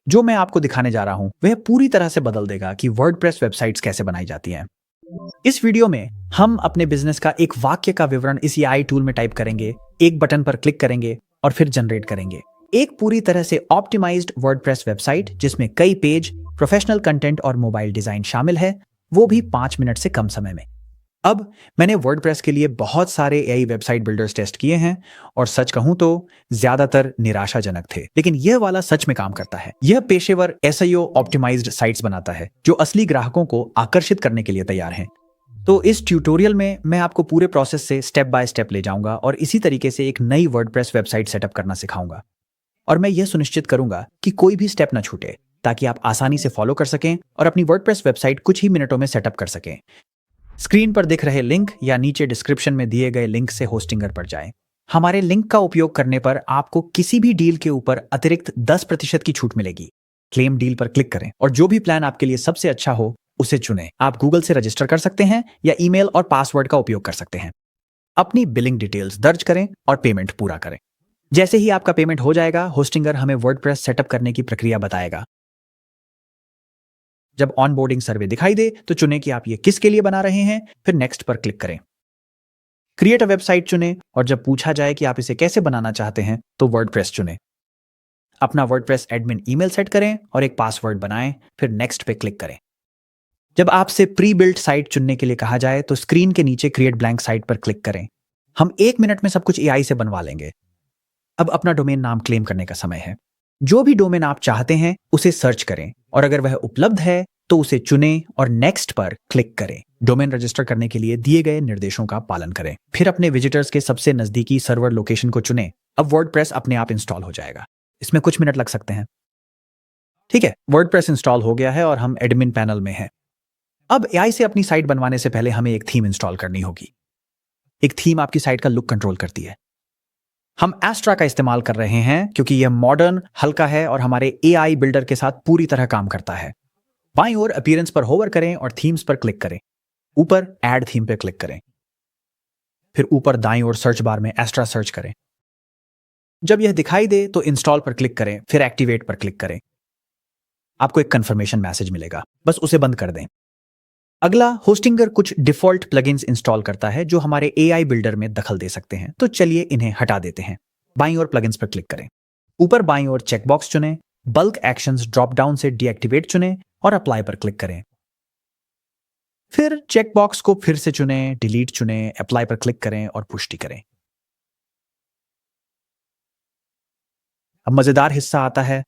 जो मैं आपको दिखाने जा रहा हूं वह पूरी तरह से बदल देगा कि वर्डप्रेस वेबसाइट्स कैसे बनाई जाती हैं। इस वीडियो में हम अपने बिजनेस का एक वाक्य का विवरण इस एआई टूल में टाइप करेंगे, एक बटन पर क्लिक करेंगे और फिर जनरेट करेंगे एक पूरी तरह से ऑप्टिमाइज्ड वर्डप्रेस वेबसाइट जिसमें कई पेज, प्रोफेशनल कंटेंट और मोबाइल डिजाइन शामिल है, वो भी 5 मिनट से कम समय में। अब मैंने वर्डप्रेस के लिए बहुत सारे एआई वेबसाइट बिल्डर्स टेस्ट किए हैं और सच कहूं तो ज्यादातर निराशाजनक थे, लेकिन यह वाला सच में काम करता है। यह पेशेवर एसईओ ऑप्टिमाइज्ड साइट्स बनाता है जो असली ग्राहकों को आकर्षित करने के लिए तैयार हैं। तो इस ट्यूटोरियल में मैं आपको पूरे प्रोसेस से स्टेप बाय स्टेप ले जाऊंगा और इसी तरीके से एक नई वर्डप्रेस वेबसाइट सेटअप करना सिखाऊंगा। और मैं यह सुनिश्चित करूंगा कि कोई भी स्टेप ना छूटे, ताकि आप आसानी से फॉलो कर सकें और अपनी वर्डप्रेस वेबसाइट कुछ ही मिनटों में सेटअप कर सकें। स्क्रीन पर दिख रहे लिंक या नीचे डिस्क्रिप्शन में दिए गए लिंक से होस्टिंगर पर जाएं। हमारे लिंक का उपयोग करने पर आपको किसी भी डील के ऊपर अतिरिक्त 10% की छूट मिलेगी। क्लेम डील पर क्लिक करें और जो भी प्लान आपके लिए सबसे अच्छा हो उसे चुनें। आप गूगल से रजिस्टर कर सकते हैं या ईमेल और पासवर्ड का उपयोग कर सकते हैं। अपनी बिलिंग डिटेल्स दर्ज करें और पेमेंट पूरा करें। जैसे ही आपका पेमेंट हो जाएगा, होस्टिंगर हमें वर्डप्रेस सेटअप करने की प्रक्रिया बताएगा। जब ऑनबोर्डिंग सर्वे दिखाई दे तो चुनें कि आप ये किसके लिए बना रहे हैं, फिर नेक्स्ट पर क्लिक करें। क्रिएट अ वेबसाइट चुनें और जब पूछा जाए कि आप इसे कैसे बनाना चाहते हैं तो वर्डप्रेस चुनें। अपना वर्डप्रेस एडमिन ईमेल सेट करें और एक पासवर्ड बनाएं, फिर नेक्स्ट पे क्लिक करें। जब आपसे प्री बिल्ट साइट चुनने के लिए कहा जाए तो स्क्रीन के नीचे क्रिएट ब्लैंक साइट पर क्लिक करें। हम 1 मिनट में सब कुछ एआई से बनवा लेंगे। अब अपना डोमेन नाम क्लेम करने का समय है। जो भी डोमेन आप चाहते हैं उसे सर्च करें और अगर वह उपलब्ध है तो उसे चुनें और नेक्स्ट पर क्लिक करें। डोमेन रजिस्टर करने के लिए दिए गए निर्देशों का पालन करें। फिर अपने विजिटर्स के सबसे नजदीकी सर्वर लोकेशन को चुनें। अब वर्डप्रेस अपने आप इंस्टॉल हो जाएगा। इसमें कुछ मिनट लग सकते हैं। ठीक है, वर्डप्रेस इंस्टॉल हो गया है और हम एडमिन पैनल में हैं। अब एआई से अपनी साइट बनवाने से पहले हमें एक थीम इंस्टॉल करनी होगी। एक थीम आपकी साइट का लुक कंट्रोल करती है। हम एस्ट्रा का इस्तेमाल कर रहे हैं क्योंकि यह मॉडर्न, हल्का है और हमारे एआई बिल्डर के साथ पूरी तरह काम करता है। बाईं ओर अपीयरेंस पर होवर करें और थीम्स पर क्लिक करें। ऊपर ऐड थीम पर क्लिक करें। फिर ऊपर दाईं ओर सर्च बार में एस्ट्रा सर्च करें। जब यह दिखाई दे तो इंस्टॉल पर क्लिक करें, फिर एक्टिवेट पर क्लिक करें। आपको एक कंफर्मेशन मैसेज मिलेगा, बस उसे बंद कर दें। अगला, होस्टिंगर कुछ डिफॉल्ट प्लगइन्स इंस्टॉल करता है जो हमारे एआई बिल्डर में दखल दे सकते हैं, तो चलिए इन्हें हटा देते हैं। बाईं ओर प्लगइन्स पर क्लिक करें। ऊपर बाईं ओर चेकबॉक्स चुनें, बल्क एक्शंस ड्रॉप डाउन से डीएक्टिवेट चुनें और अप्लाई पर क्लिक करें। फिर चेकबॉक्स को फिर से चुनें, डिलीट चुनें, अप्लाई पर क्लिक करें और पुष्टि करें। अब मजेदार हिस्सा आता है।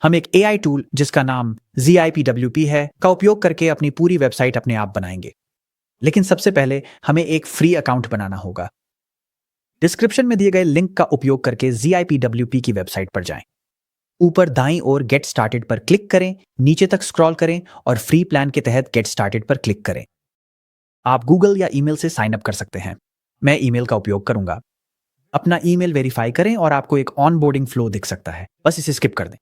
हम एक एआई टूल जिसका नाम ZIPWP है का उपयोग करके अपनी पूरी वेबसाइट अपने आप बनाएंगे। लेकिन सबसे पहले हमें एक फ्री अकाउंट बनाना होगा। डिस्क्रिप्शन में दिए गए लिंक का उपयोग करके ZIPWP की वेबसाइट पर जाएं। ऊपर दाईं ओर गेट स्टार्टेड पर क्लिक करें, नीचे तक स्क्रॉल करें और फ्री प्लान के तहत गेट स्टार्टेड पर क्लिक करें। आप गूगल या ईमेल से साइन अप कर सकते हैं। मैं ईमेल का उपयोग करूंगा। अपना ईमेल वेरीफाई करें और आपको एक ऑनबोर्डिंग फ्लो दिख सकता है, बस इसे स्किप कर दें।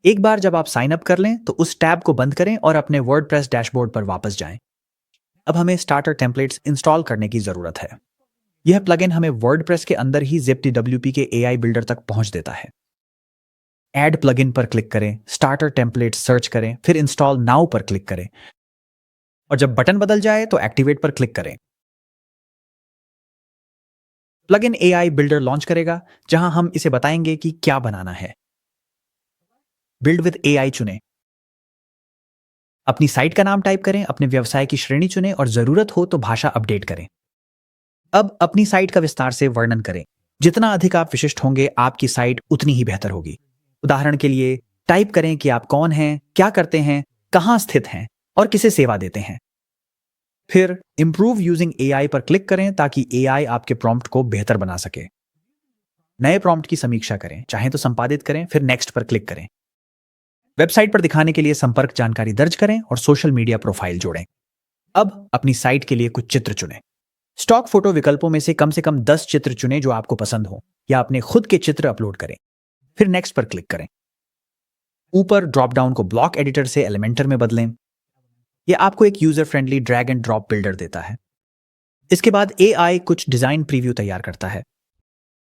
एक बार जब आप साइन अप कर लें तो उस टैब को बंद करें और अपने वर्डप्रेस डैशबोर्ड पर वापस जाएं। अब हमें स्टार्टर टेम्पलेट्स इंस्टॉल करने की जरूरत है। यह प्लगइन हमें वर्डप्रेस के अंदर ही ZIPWP के एआई बिल्डर तक पहुंच देता है। ऐड प्लगइन पर क्लिक करें, स्टार्टर टेम्पलेट सर्च करें, फिर इंस्टॉल नाउ पर क्लिक करें और जब बटन बदल जाए तो एक्टिवेट पर क्लिक करें। प्लगइन एआई बिल्डर लॉन्च करेगा जहां हम इसे बताएंगे कि क्या बनाना है। बिल्ड विद एआई चुनें। अपनी साइट का नाम टाइप करें, अपने व्यवसाय की श्रेणी चुनें और जरूरत हो तो भाषा अपडेट करें। अब अपनी साइट का विस्तार से वर्णन करें। जितना अधिक आप विशिष्ट होंगे, आपकी साइट उतनी ही बेहतर होगी। उदाहरण के लिए टाइप करें कि आप कौन हैं, क्या करते हैं, कहां स्थित हैं और किसे सेवा देते हैं। फिर इंप्रूव यूजिंग एआई पर क्लिक करें ताकि एआई आपके प्रॉम्प्ट को बेहतर बना सके। नए प्रॉम्प्ट की समीक्षा करें, चाहें तो संपादित करें, फिर नेक्स्ट पर क्लिक करें। वेबसाइट पर दिखाने के लिए संपर्क जानकारी दर्ज करें और सोशल मीडिया प्रोफाइल जोड़ें। अब अपनी साइट के लिए कुछ चित्र चुनें। स्टॉक फोटो विकल्पों में से कम 10 चित्र चुनें जो आपको पसंद हो, या अपने खुद के चित्र अपलोड करें। फिर नेक्स्ट पर क्लिक करें। ऊपर ड्रॉप डाउन को ब्लॉक एडिटर से एलिमेंटर में बदलें। यह आपको एक user friendly drag and drop builder देता है। इसके बाद एआई कुछ डिजाइन प्रीव्यू तैयार करता है।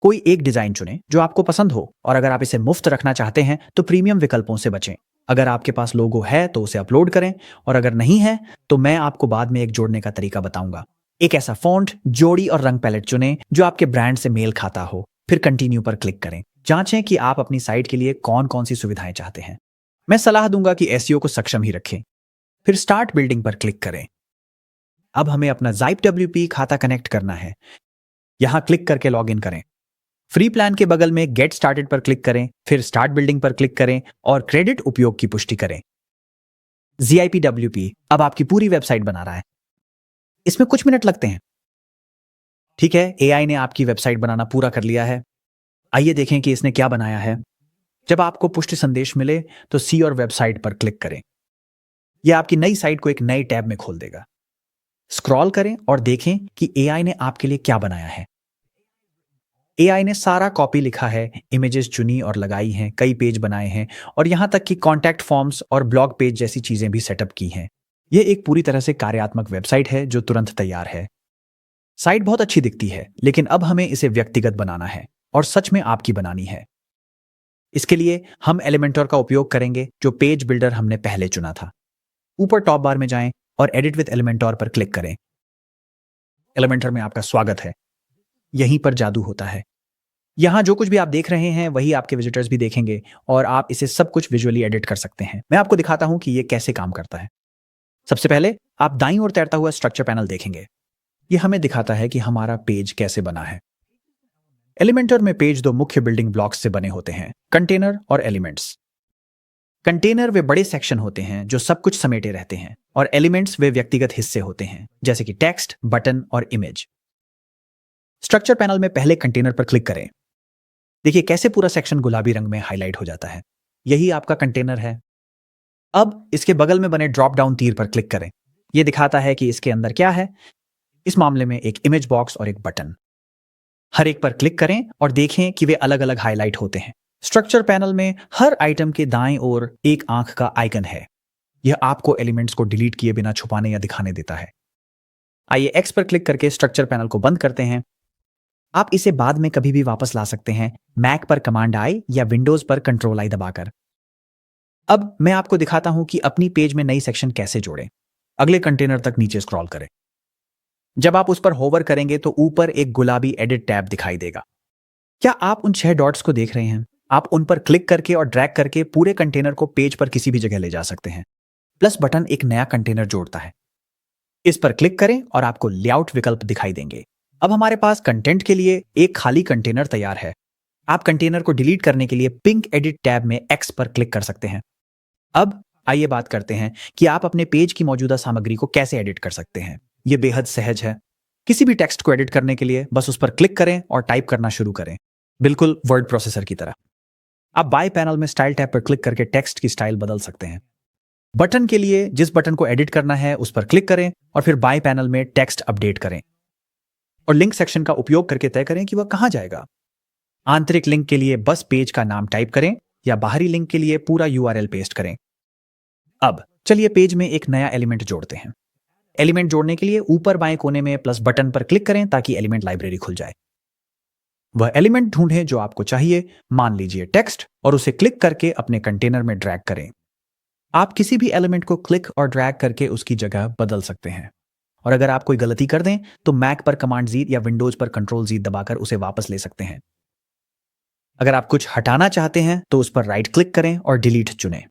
कोई एक डिजाइन चुनें जो आपको पसंद हो, और अगर आप इसे मुफ्त रखना चाहते हैं तो प्रीमियम विकल्पों से बचें। अगर आपके पास लोगो है तो उसे अपलोड करें, और अगर नहीं है तो मैं आपको बाद में एक जोड़ने का तरीका बताऊंगा। एक ऐसा फॉन्ट, जोड़ी और रंग पैलेट चुनें जो आपके ब्रांड से मेल खाता हो, फिर कंटिन्यू पर क्लिक करें। जांचें कि आप अपनी साइट के लिए कौन कौन सी सुविधाएं चाहते हैं। मैं सलाह दूंगा कि एसईओ को सक्षम ही रखें। फिर स्टार्ट बिल्डिंग पर क्लिक करें। अब हमें अपना ZipWP खाता कनेक्ट करना है। यहां क्लिक करके लॉग इन करें। फ्री प्लान के बगल में गेट स्टार्टेड पर क्लिक करें, फिर स्टार्ट बिल्डिंग पर क्लिक करें और क्रेडिट उपयोग की पुष्टि करें। ZipWP अब आपकी पूरी वेबसाइट बना रहा है। इसमें कुछ मिनट लगते हैं। ठीक है, एआई ने आपकी वेबसाइट बनाना पूरा कर लिया है। आइए देखें कि इसने क्या बनाया है। जब आपको पुष्टि संदेश मिले तो सी और वेबसाइट पर क्लिक करें। यह आपकी नई साइट को एक नई टैब में खोल देगा। स्क्रॉल करें और देखें कि एआई ने आपके लिए क्या बनाया है। एआई ने सारा कॉपी लिखा है, इमेजेस चुनी और लगाई हैं, कई पेज बनाए हैं और यहां तक कि कॉन्टैक्ट फॉर्म्स और ब्लॉग पेज जैसी चीजें भी सेटअप की हैं। यह एक पूरी तरह से कार्यात्मक वेबसाइट है जो तुरंत तैयार है। साइट बहुत अच्छी दिखती है, लेकिन अब हमें इसे व्यक्तिगत बनाना है और सच में आपकी बनानी है। इसके लिए हम एलिमेंटर का उपयोग करेंगे, जो पेज बिल्डर हमने पहले चुना था। ऊपर टॉप बार में जाएं और एडिट विद एलिमेंटर पर क्लिक करें। एलिमेंटर में आपका स्वागत है। यहीं पर जादू होता है। यहां जो कुछ भी आप देख रहे हैं वही आपके विजिटर्स भी देखेंगे और आप इसे सब कुछ विजुअली एडिट कर सकते हैं। मैं आपको दिखाता हूं कि यह कैसे काम करता है। सबसे पहले आप दाईं ओर तैरता हुआ स्ट्रक्चर पैनल देखेंगे। यह हमें दिखाता है कि हमारा पेज कैसे बना है। एलिमेंटर में पेज दो मुख्य बिल्डिंग ब्लॉक्स से बने होते हैं, कंटेनर और एलिमेंट्स। कंटेनर वे बड़े सेक्शन होते हैं जो सब कुछ समेटे रहते हैं, और एलिमेंट्स वे व्यक्तिगत हिस्से होते हैं, जैसे कि टेक्स्ट, बटन और इमेज। स्ट्रक्चर पैनल में पहले कंटेनर पर क्लिक करें। देखिए कैसे पूरा सेक्शन गुलाबी रंग में हाईलाइट हो जाता है। यही आपका कंटेनर है। अब इसके बगल में बने ड्रॉप डाउन तीर पर क्लिक करें। यह दिखाता है कि इसके अंदर क्या है। इस मामले में एक इमेज बॉक्स और एक बटन। हर एक पर क्लिक करें और देखें कि वे अलग अलग हाईलाइट होते हैं। स्ट्रक्चर पैनल में हर आइटम के दाएं ओर एक आंख का आइकन है। यह आपको एलिमेंट्स को डिलीट किए बिना छुपाने या दिखाने देता है। आइए एक्स पर क्लिक करके स्ट्रक्चर पैनल को बंद करते हैं। आप इसे बाद में कभी भी वापस ला सकते हैं, मैक पर कमांड आई या विंडोज पर कंट्रोल आई दबाकर। अब मैं आपको दिखाता हूं कि अपनी पेज में नई सेक्शन कैसे जोड़ें। अगले कंटेनर तक नीचे स्क्रॉल करें। जब आप उस पर होवर करेंगे तो ऊपर एक गुलाबी एडिट टैब दिखाई देगा। क्या आप उन 6 डॉट्स को देख रहे हैं? आप उन पर क्लिक करके और ड्रैग करके पूरे कंटेनर को पेज पर किसी भी जगह ले जा सकते हैं। प्लस बटन एक नया कंटेनर जोड़ता है। इस पर क्लिक करें और आपको लेआउट विकल्प दिखाई देंगे। अब हमारे पास कंटेंट के लिए एक खाली कंटेनर तैयार है। आप कंटेनर को डिलीट करने के लिए पिंक एडिट टैब में एक्स पर क्लिक कर सकते हैं। अब आइए बात करते हैं कि आप अपने पेज की मौजूदा सामग्री को कैसे एडिट कर सकते हैं। यह बेहद सहज है। किसी भी टेक्स्ट को एडिट करने के लिए बस उस पर क्लिक करें और टाइप करना शुरू करें, बिल्कुल वर्ड प्रोसेसर की तरह। आप बाएं पैनल में स्टाइल टैब पर क्लिक करके टेक्स्ट की स्टाइल बदल सकते हैं। बटन के लिए जिस बटन को एडिट करना है उस पर क्लिक करें और फिर बाएं पैनल में टेक्स्ट अपडेट करें और लिंक सेक्शन का उपयोग करके तय करें कि वह कहां जाएगा। आंतरिक लिंक के लिए बस पेज का नाम टाइप करें या बाहरी लिंक के लिए पूरा URL पेस्ट करें। अब चलिए पेज में एक नया एलिमेंट जोड़ते हैं। एलिमेंट जोड़ने के लिए ऊपर बाएं कोने में प्लस बटन पर क्लिक करें ताकि एलिमेंट लाइब्रेरी खुल जाए। वह एलिमेंट ढूंढें जो आपको चाहिए, मान लीजिए टेक्स्ट, और उसे क्लिक करके अपने कंटेनर में ड्रैग करें। आप किसी भी एलिमेंट को क्लिक और ड्रैग करके उसकी जगह बदल सकते हैं, और अगर आप कोई गलती कर दें तो मैक पर कमांड Z या विंडोज पर कंट्रोल Z दबाकर उसे वापस ले सकते हैं। अगर आप कुछ हटाना चाहते हैं तो उस पर राइट क्लिक करें और डिलीट चुनें।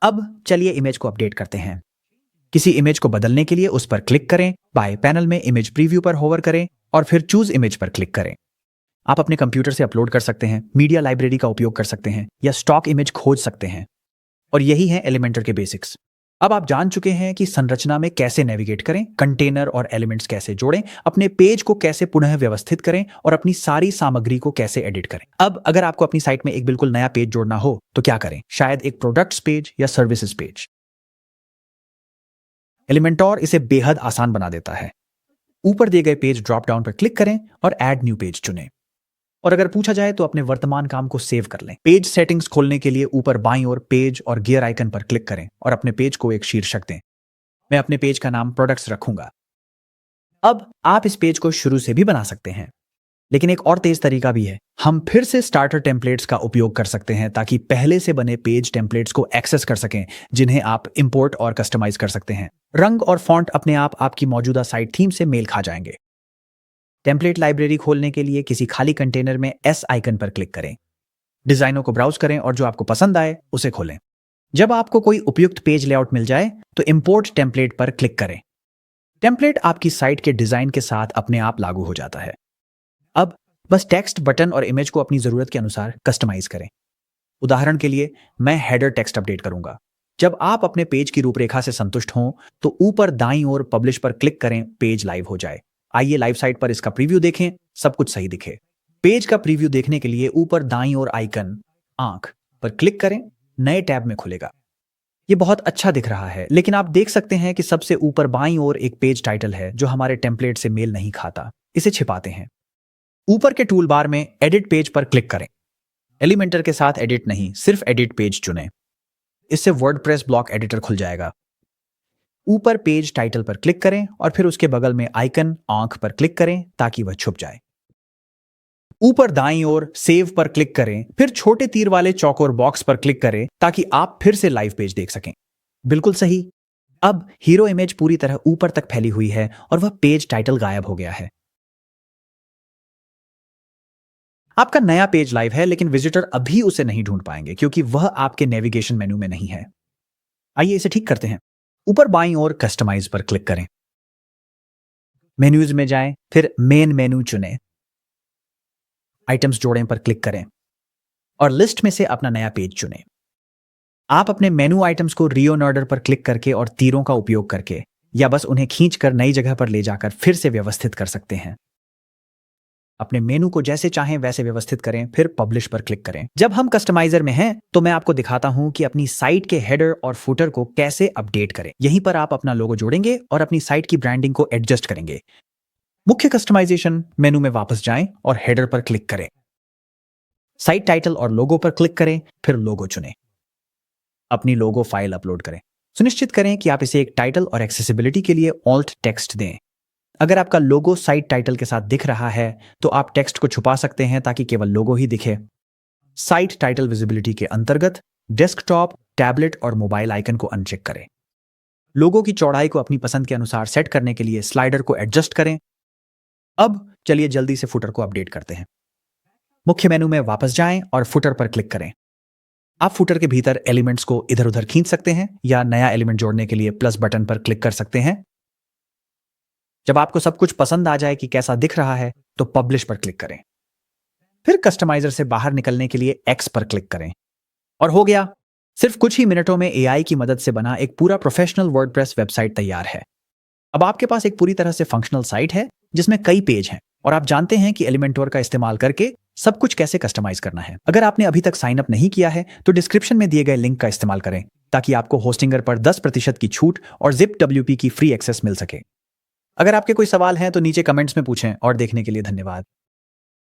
अब चलिए इमेज को अपडेट करते हैं। किसी इमेज को बदलने के लिए उस पर क्लिक करें, बाएं पैनल में इमेज प्रीव्यू पर होवर करें और फिर चूज इमेज पर क्लिक करें। आप अपने कंप्यूटर से अपलोड कर सकते हैं, मीडिया लाइब्रेरी का उपयोग कर सकते हैं या स्टॉक इमेज खोज सकते हैं। और यही है एलिमेंटर के बेसिक्स। अब आप जान चुके हैं कि संरचना में कैसे नेविगेट करें, कंटेनर और एलिमेंट्स कैसे जोड़ें, अपने पेज को कैसे पुनः व्यवस्थित करें और अपनी सारी सामग्री को कैसे एडिट करें। अब अगर आपको अपनी साइट में एक बिल्कुल नया पेज जोड़ना हो तो क्या करें? शायद एक प्रोडक्ट्स पेज या सर्विसेज पेज। एलिमेंटर इसे बेहद आसान बना देता है। ऊपर दिए गए पेज ड्रॉप डाउन पर क्लिक करें और ऐड न्यू पेज चुनें। और अगर पूछा जाए तो अपने वर्तमान काम को सेव कर लें। पेज सेटिंग्स खोलने के लिए ऊपर बाईं ओर पेज और गियर आइकन पर क्लिक करें और अपने पेज को एक शीर्षक दें। मैं अपने पेज का नाम प्रोडक्ट्स रखूंगा। अब आप इस पेज को शुरू से भी बना सकते हैं। लेकिन एक और तेज तरीका भी है। हम फिर से स्टार्टर टेम्पलेट्स का उपयोग कर सकते हैं ताकि पहले से बने पेज टेम्पलेट्स को एक्सेस कर सकें, जिन्हें आप इंपोर्ट और कस्टमाइज कर सकते हैं। रंग और फॉन्ट अपने आप आपकी मौजूदा साइट थीम से मेल खा जाएंगे। टेम्पलेट लाइब्रेरी खोलने के लिए किसी खाली कंटेनर में एस आइकन पर क्लिक करें। डिजाइनों को ब्राउज करें और जो आपको पसंद आए उसे खोलें। जब आपको कोई उपयुक्त पेज लेआउट मिल जाए तो इंपोर्ट टेम्पलेट पर क्लिक करें। टेम्पलेट आपकी साइट के डिजाइन के साथ अपने आप लागू हो जाता है। अब बस टेक्स्ट, बटन और इमेज को अपनी जरूरत के अनुसार कस्टमाइज करें। उदाहरण के लिए मैं हेडर टेक्स्ट अपडेट करूंगा। जब आप अपने पेज की रूपरेखा से संतुष्ट हों तो ऊपर दाईं ओर पब्लिश पर क्लिक करें, पेज लाइव हो जाए। आइए लाइव साइट पर इसका प्रीव्यू देखें, सब कुछ सही दिखे। पेज का प्रीव्यू देखने के लिए ऊपर दाईं ओर आइकन आंख पर क्लिक करें, नए टैब में खुलेगा। ये बहुत अच्छा दिख रहा है, लेकिन आप देख सकते हैं कि सबसे ऊपर बाईं ओर एक पेज टाइटल है जो हमारे टेम्पलेट से मेल नहीं खाता। इसे छिपाते हैं। ऊपर के टूल बार में एडिट पेज पर क्लिक करें। एलिमेंटर के साथ एडिट नहीं, सिर्फ एडिट पेज चुनें। इससे वर्डप्रेस ब्लॉक एडिटर खुल जाएगा। ऊपर पेज टाइटल पर क्लिक करें और फिर उसके बगल में आइकन आंख पर क्लिक करें ताकि वह छुप जाए। ऊपर दाईं ओर सेव पर क्लिक करें, फिर छोटे तीर वाले चौकोर बॉक्स पर क्लिक करें ताकि आप फिर से लाइव पेज देख सकें। बिल्कुल सही। अब हीरो इमेज पूरी तरह ऊपर तक फैली हुई है और वह पेज टाइटल गायब हो गया है। आपका नया पेज लाइव है, लेकिन विजिटर अभी उसे नहीं ढूंढ पाएंगे क्योंकि वह आपके नेविगेशन मेनू में नहीं है। आइए इसे ठीक करते हैं। ऊपर बाईं ओर कस्टमाइज पर क्लिक करें। मेन्यूज में जाएं, फिर मेन मेनू चुनें। आइटम्स जोड़ें पर क्लिक करें और लिस्ट में से अपना नया पेज चुनें। आप अपने मेनू आइटम्स को रीऑर्डर पर क्लिक करके और तीरों का उपयोग करके या बस उन्हें खींचकर नई जगह पर ले जाकर फिर से व्यवस्थित कर सकते हैं। अपने मेनू को जैसे चाहें वैसे व्यवस्थित करें, फिर पब्लिश पर क्लिक करें। जब हम कस्टमाइजर में हैं तो मैं आपको दिखाता हूं कि अपनी साइट के हेडर और फुटर को कैसे अपडेट करें। यहीं पर आप अपना लोगो जोड़ेंगे और अपनी साइट की ब्रांडिंग को एडजस्ट करेंगे। मुख्य कस्टमाइजेशन मेनू में वापस जाएं और हेडर पर क्लिक करें। साइट टाइटल और लोगो पर क्लिक करें, फिर लोगो चुनें। अपनी लोगो फाइल अपलोड करें। सुनिश्चित करें कि आप इसे एक टाइटल और एक्सेसिबिलिटी के लिए ऑल्ट टेक्स्ट दें। अगर आपका लोगो साइट टाइटल के साथ दिख रहा है तो आप टेक्स्ट को छुपा सकते हैं ताकि केवल लोगो ही दिखे। साइट टाइटल विजिबिलिटी के अंतर्गत डेस्कटॉप, टैबलेट और मोबाइल आइकन को अनचेक करें। लोगो की चौड़ाई को अपनी पसंद के अनुसार सेट करने के लिए स्लाइडर को एडजस्ट करें। अब चलिए जल्दी से फुटर को अपडेट करते हैं। मुख्य मेनू में वापस जाएं और फुटर पर क्लिक करें। आप फुटर के भीतर एलिमेंट्स को इधर उधर खींच सकते हैं या नया एलिमेंट जोड़ने के लिए प्लस बटन पर क्लिक कर सकते हैं। जब आपको सब कुछ पसंद आ जाए कि कैसा दिख रहा है तो पब्लिश पर क्लिक करें। फिर कस्टमाइजर से बाहर निकलने के लिए एक्स पर क्लिक करें और हो गया। सिर्फ कुछ ही मिनटों में एआई की मदद से बना एक पूरा प्रोफेशनल वर्डप्रेस वेबसाइट तैयार है। अब आपके पास एक पूरी तरह से फंक्शनल साइट है जिसमें कई पेज हैं और आप जानते हैं कि एलिमेंटोर का इस्तेमाल करके सब कुछ कैसे कस्टमाइज करना है। अगर आपने अभी तक साइन अप नहीं किया है तो डिस्क्रिप्शन में दिए गए लिंक का इस्तेमाल करें ताकि आपको होस्टिंगर पर 10% की छूट और जिप WP की फ्री एक्सेस मिल सके। अगर आपके कोई सवाल हैं तो नीचे कमेंट्स में पूछें और देखने के लिए धन्यवाद।